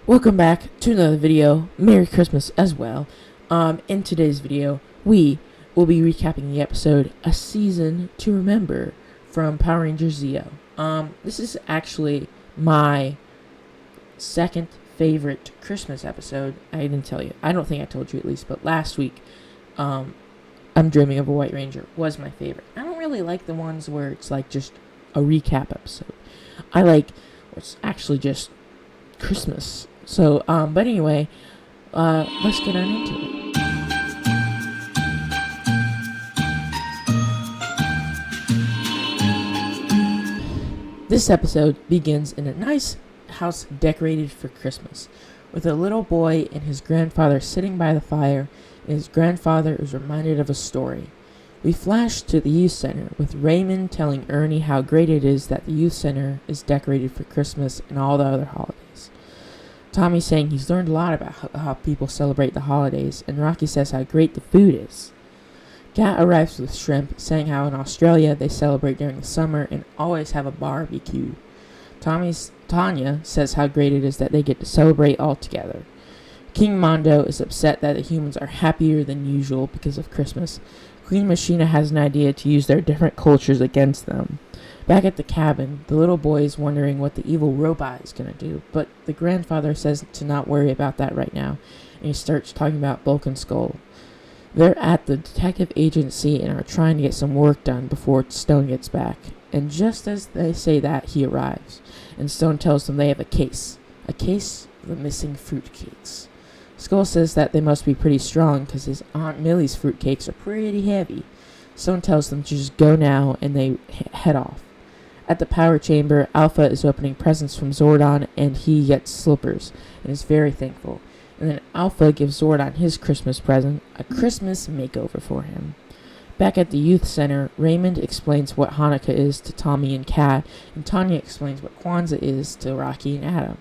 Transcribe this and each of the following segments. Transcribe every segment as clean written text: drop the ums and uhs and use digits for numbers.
Welcome back to another video. Merry Christmas as well. In today's video, we will be recapping the episode A Season to Remember from Power Rangers Zeo. This is actually my second favorite Christmas episode. I didn't tell you. I don't think I told you at least, but last week, I'm Dreaming of a White Ranger was my favorite. I don't really like the ones where it's like just a recap episode. I like where it's actually just Christmas. So, but anyway, let's get on into it. This episode begins in a nice house decorated for Christmas, with a little boy and his grandfather sitting by the fire, and his grandfather is reminded of a story. We flash to the youth center, with Raymond telling Ernie how great it is that the youth center is decorated for Christmas and all the other holidays. Tommy's saying he's learned a lot about how people celebrate the holidays, and Rocky says how great the food is. Kat arrives with Shrimp, saying how in Australia they celebrate during the summer and always have a barbecue. Tanya says how great it is that they get to celebrate all together. King Mondo is upset that the humans are happier than usual because of Christmas. Queen Machina has an idea to use their different cultures against them. Back at the cabin, the little boy is wondering what the evil robot is going to do, but the grandfather says to not worry about that right now, and he starts talking about Bulk and Skull. They're at the detective agency and are trying to get some work done before Stone gets back, and just as they say that, he arrives, and Stone tells them they have a case of the missing fruitcakes. Skull says that they must be pretty strong because his Aunt Millie's fruitcakes are pretty heavy. Stone tells them to just go now, and they head off. At the power chamber, Alpha is opening presents from Zordon, and he gets slippers, and is very thankful. And then Alpha gives Zordon his Christmas present, a Christmas makeover for him. Back at the youth center, Raymond explains what Hanukkah is to Tommy and Kat, and Tanya explains what Kwanzaa is to Rocky and Adam.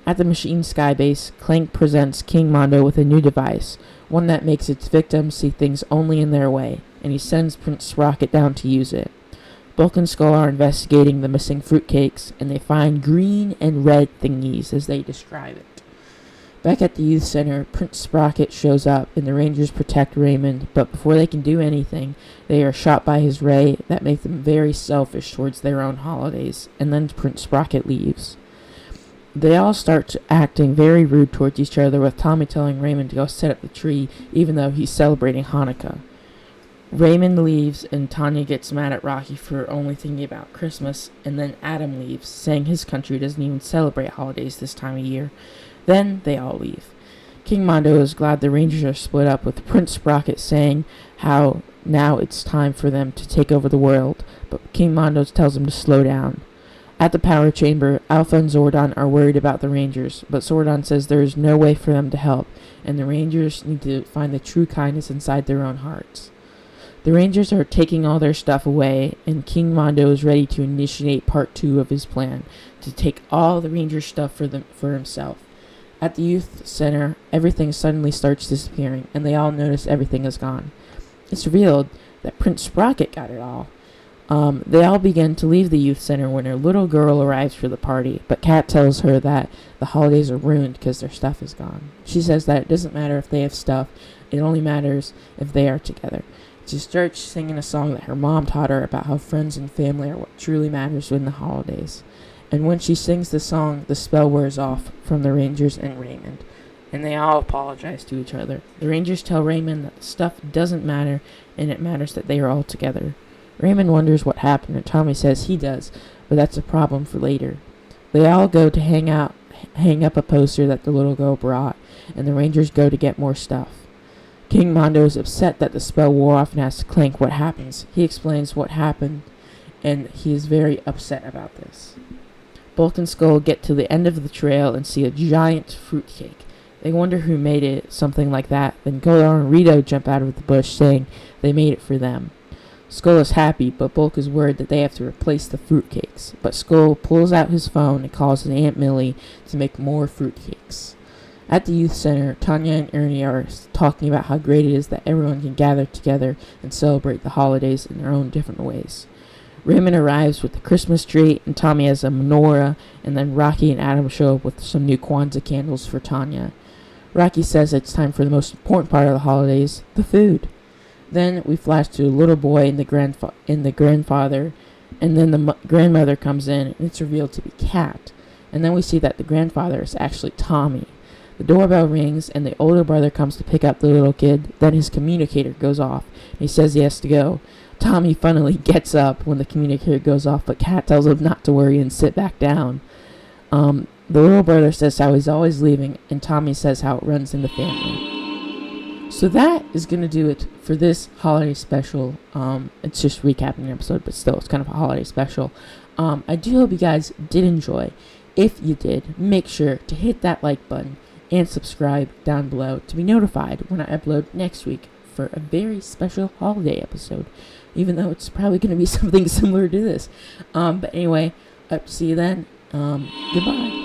At the Machine Sky Base, Clank presents King Mondo with a new device, one that makes its victims see things only in their way, and he sends Prince Rocket down to use it. Bulk and Skull are investigating the missing fruitcakes, and they find green and red thingies as they describe it. Back at the youth center, Prince Sprocket shows up, and the Rangers protect Raymond, but before they can do anything, they are shot by his ray that makes them very selfish towards their own holidays, and then Prince Sprocket leaves. They all start acting very rude towards each other, with Tommy telling Raymond to go set up the tree, even though he's celebrating Hanukkah. Raymond leaves, and Tanya gets mad at Rocky for only thinking about Christmas, and then Adam leaves, saying his country doesn't even celebrate holidays this time of year. Then they all leave. King Mondo is glad the Rangers are split up, with Prince Sprocket saying how now it's time for them to take over the world, but King Mondo tells him to slow down. At the power chamber, Alpha and Zordon are worried about the Rangers, but Zordon says there is no way for them to help, and the Rangers need to find the true kindness inside their own hearts. The Rangers are taking all their stuff away, and King Mondo is ready to initiate part 2 of his plan, to take all the Ranger stuff for himself. At the youth center, everything suddenly starts disappearing, and they all notice everything is gone. It's revealed that Prince Sprocket got it all. They all begin to leave the youth center when a little girl arrives for the party, but Kat tells her that the holidays are ruined because their stuff is gone. She says that it doesn't matter if they have stuff, it only matters if they are together. She starts singing a song that her mom taught her about how friends and family are what truly matters in the holidays. And when she sings the song, the spell wears off from the Rangers and Raymond, and they all apologize to each other. The Rangers tell Raymond that the stuff doesn't matter, and it matters that they are all together. Raymond wonders what happened, and Tommy says he does, but that's a problem for later. They all go to hang up a poster that the little girl brought, and the Rangers go to get more stuff. King Mondo is upset that the spell wore off and asks Clank what happens. He explains what happened, and he is very upset about this. Bulk and Skull get to the end of the trail and see a giant fruitcake. They wonder who made it, something like that. Then Godar and Rito jump out of the bush, saying they made it for them. Skull is happy, but Bulk is worried that they have to replace the fruitcakes. But Skull pulls out his phone and calls his Aunt Millie to make more fruitcakes. At the youth center, Tanya and Ernie are talking about how great it is that everyone can gather together and celebrate the holidays in their own different ways. Raymond arrives with the Christmas tree, and Tommy has a menorah, and then Rocky and Adam show up with some new Kwanzaa candles for Tanya. Rocky says it's time for the most important part of the holidays, the food. Then we flash to a little boy and the grandfather, and then the grandmother comes in, and it's revealed to be Kat. And then we see that the grandfather is actually Tommy. The doorbell rings, and the older brother comes to pick up the little kid. Then his communicator goes off, and he says he has to go. Tommy finally gets up when the communicator goes off, but Kat tells him not to worry and sit back down. The little brother says how he's always leaving, and Tommy says how it runs in the family. So that is going to do it for this holiday special. It's just recapping the episode, but still, it's kind of a holiday special. I do hope you guys did enjoy. If you did, make sure to hit that like button and subscribe down below to be notified when I upload next week for a very special holiday episode, even though it's probably going to be something similar to this. But anyway, up to see you then. Goodbye.